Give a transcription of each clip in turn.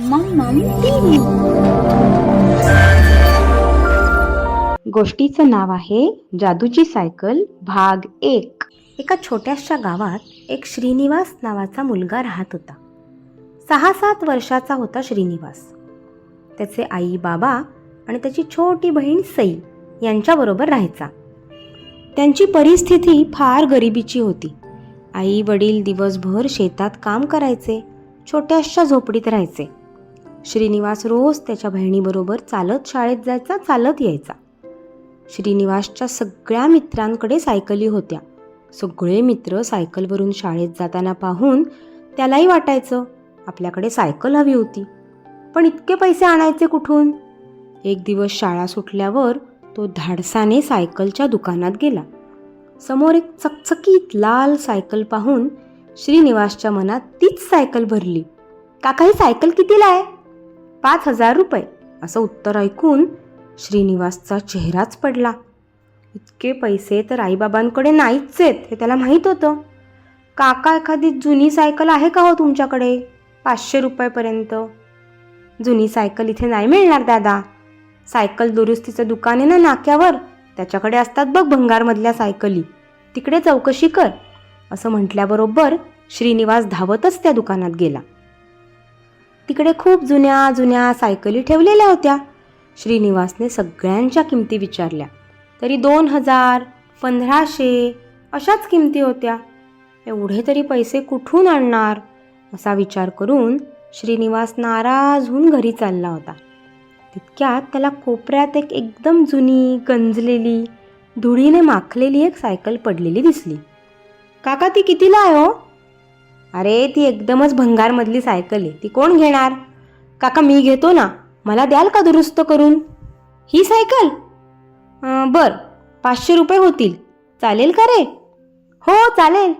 मम्मम TV. गोष्टीचं नाव आहे जादूची सायकल भाग 1. एका छोट्याशा गावात एक श्रीनिवास नावाचा मुलगा राहत होता. 6-7 वर्षाचा होता श्रीनिवास. त्याचे आई बाबा आणि त्याची छोटी बहीण सई यांच्याबरोबर राहायचा. त्यांची परिस्थिती फार गरिबीची होती. आई वडील दिवसभर शेतात काम करायचे, छोट्याशा झोपडीत राहायचे. श्रीनिवास रोज त्याच्या बहिणीबरोबर चालत शाळेत जायचा, चालत यायचा. श्रीनिवासच्या सगळ्या मित्रांकडे सायकली होत्या. सगळे मित्र सायकलवरून शाळेत जाताना पाहून त्यालाही वाटायचं आपल्याकडे सायकल हवी होती. पण इतके पैसे आणायचे कुठून? एक दिवस शाळा सुटल्यावर तो धाडसाने सायकलच्या दुकानात गेला. समोर एक चकचकीत लाल सायकल पाहून श्रीनिवासच्या मनात तीच सायकल भरली. काका, ही सायकल कितीला आहे? 5,000 रुपये, असं उत्तर ऐकून श्रीनिवासचा चेहराच पडला. इतके पैसे तर आईबाबांकडे नाहीच आहेत हे त्याला माहीत होतं. काका, एखादी जुनी सायकल आहे का हो तुमच्याकडे? 500 रुपयापर्यंत. जुनी सायकल इथे नाही मिळणार दादा. सायकल दुरुस्तीचं दुकान आहे ना नाक्यावर, त्याच्याकडे असतात बघ भंगारमधल्या सायकली, तिकडे चौकशी कर, असं म्हटल्याबरोबर श्रीनिवास धावतच त्या दुकानात गेला. तिकडे खूप जुन्या जुन्या सायकली ठेवलेल्या होत्या. श्रीनिवासने सगळ्यांच्या किमती विचारल्या तरी 2,000, 1,500 अशाच किमती होत्या. एवढे तरी पैसे कुठून आणणार असा विचार करून श्रीनिवास नाराज होऊन घरी चालला होता. तितक्यात त्याला कोपऱ्यात एकदम जुनी, गंजलेली, धुळीने माखलेली एक सायकल पडलेली दिसली. काका, ती कितीला आहे हो? अरे, ती एकदमच भंगारमधली सायकल आहे, ती कोण घेणार? काका, मी घेतो ना, मला द्याल का दुरुस्त करून? ही सायकल? बर, 500 रुपये होतील, चालेल का रे? हो चालेल,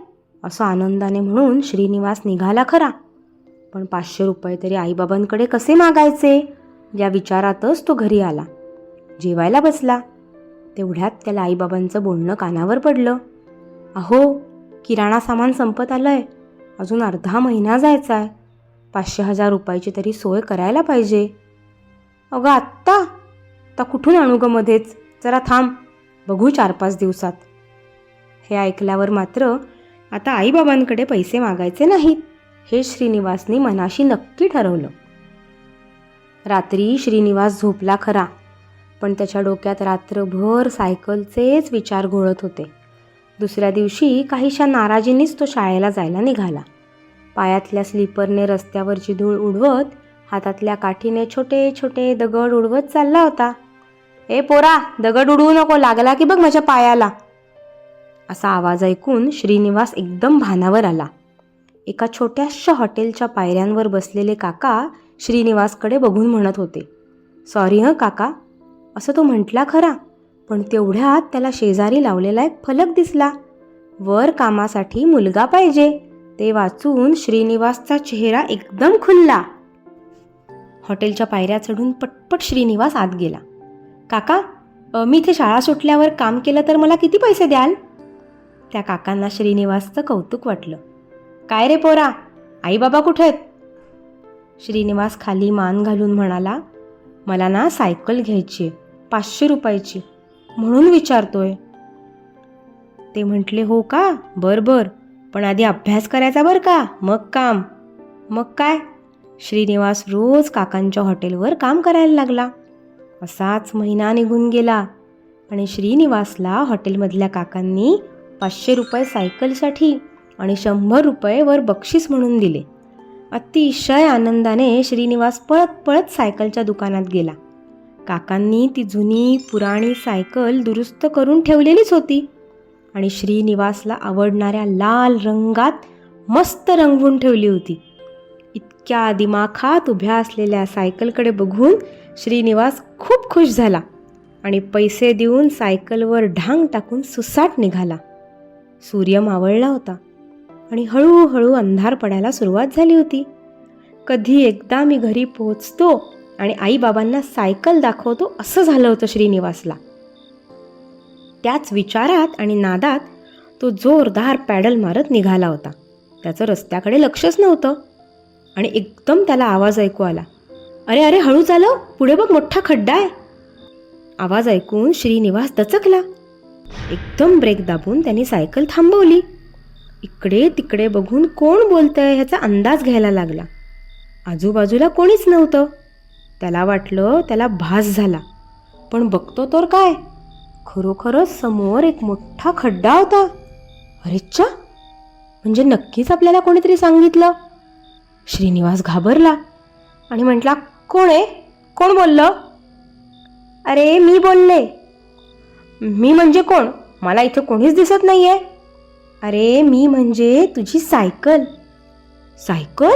असं आनंदाने म्हणून श्रीनिवास निघाला खरा. पण 500 रुपये तरी आईबाबांकडे कसे मागायचे या विचारातच तो घरी आला. जेवायला बसला तेवढ्यात त्याला आईबाबांचं बोलणं कानावर पडलं. अहो, किराणा सामान संपत आलंय, अजून अर्धा महिना जायचा आहे, 500,000 रुपयाची तरी सोय करायला पाहिजे. अगं आत्ता कुठून आणू गं मध्येच? जरा थांब, बघू 4-5 दिवसात. हे ऐकल्यावर मात्र आता आईबाबांकडे पैसे मागायचे नाहीत हे श्रीनिवासने मनाशी नक्की ठरवलं. रात्री श्रीनिवास झोपला खरा, पण त्याच्या डोक्यात रात्रभर सायकलचेच विचार घोळत होते. दुसऱ्या दिवशी काहीशा नाराजीनेच तो शाळेला जायला निघाला. पायातल्या स्लीपरने रस्त्यावरची धूळ उडवत, हातातल्या काठीने छोटे छोटे दगड उडवत चालला होता. ए पोरा, दगड उडवू नको, लागला की बघ माझ्या पायाला, असा आवाज ऐकून श्रीनिवास एकदम भानावर आला. एका छोट्याशा हॉटेलच्या पायऱ्यांवर बसलेले काका श्रीनिवासकडे बघून म्हणत होते, सॉरी हं काका, असं तो म्हटला खरा, पण तेवढ्यात त्याला शेजारी लावलेला एक फलक दिसला. वर कामासाठी मुलगा पाहिजे, ते वाचून श्रीनिवासचा चेहरा एकदम खुलला. हॉटेलच्या पायऱ्या चढून पटपट श्रीनिवास आत गेला. काका, मी इथे शाळा सुटल्यावर काम केलं तर मला किती पैसे द्याल? त्या काकांना श्रीनिवासचं कौतुक वाटलं. काय रे पोरा, आई बाबा कुठे आहेत? श्रीनिवास खाली मान घालून म्हणाला, मला ना सायकल घ्यायची आहे, 500 रुपयाची, म्हणून विचारतोय. ते म्हटले, हो का, बर, पण आधी अभ्यास करायचा बर का, मग काम. मग काय, श्रीनिवास रोज काकांच्या हॉटेलवर काम करायला लागला. असाच महिना निघून गेला आणि श्रीनिवासला हॉटेलमधल्या काकांनी 500 रुपये सायकलसाठी आणि 100 रुपये वर बक्षीस म्हणून दिले. अतिशय आनंदाने श्रीनिवास पळत पळत सायकलच्या दुकानात गेला. काकांनी ती जुनी पुराणी सायकल दुरुस्त करून ठेवलेलीच होती आणि श्रीनिवासला आवडणाऱ्या लाल रंगात मस्त रंगवून ठेवली होती. इतक्या दिमाखात उभ्या असलेल्या सायकलकडे बघून श्रीनिवास खूप खुश झाला आणि पैसे देऊन सायकलवर ढांग टाकून सुसाट निघाला. सूर्य मावळला होता आणि हळूहळू अंधार पडायला सुरुवात झाली होती. कधी एकदा मी घरी पोहोचतो आणि आईबाबांना सायकल दाखवतो असं झालं होतं श्रीनिवासला. त्याच विचारात आणि नादात तो जोरदार पॅडल मारत निघाला होता. त्याचं रस्त्याकडे लक्षच नव्हतं आणि एकदम त्याला आवाज ऐकू आला, अरे अरे हळू चालव, पुढे बघ मोठा खड्डा आहे. आवाज ऐकून श्रीनिवास दचकला. एकदम ब्रेक दाबून त्याने सायकल थांबवली. इकडे तिकडे बघून कोण बोलतंय ह्याचा अंदाज घ्यायला लागला. आजूबाजूला कोणीच नव्हतं. त्याला वाटलं त्याला भास झाला, पण बघतो तर काय, खरोखरच समोर एक मोठा खड्डा होता. अरेच्चा, म्हणजे नक्कीच आपल्याला कोणीतरी सांगितलं. श्रीनिवास घाबरला आणि म्हटला, कोण आहे, कोण बोललं? अरे मी बोलले. मी म्हणजे कोण? मला इथं कोणीच दिसत नाहीये. अरे मी म्हणजे तुझी सायकल. सायकल?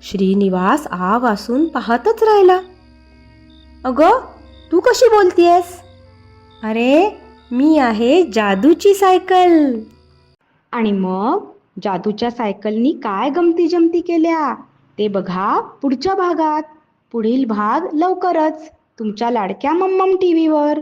श्रीनिवास आ वासून पाहतच राहिला. अगं तू कशी बोलतीयस? अरे मी आहे जादूची सायकल. आणि मग जादूच्या सायकलनी काय गमती जमती केल्या ते बघा पुढच्या भागात. पुढील भाग लवकरच तुमच्या लाडक्या मम्मम टीव्हीवर.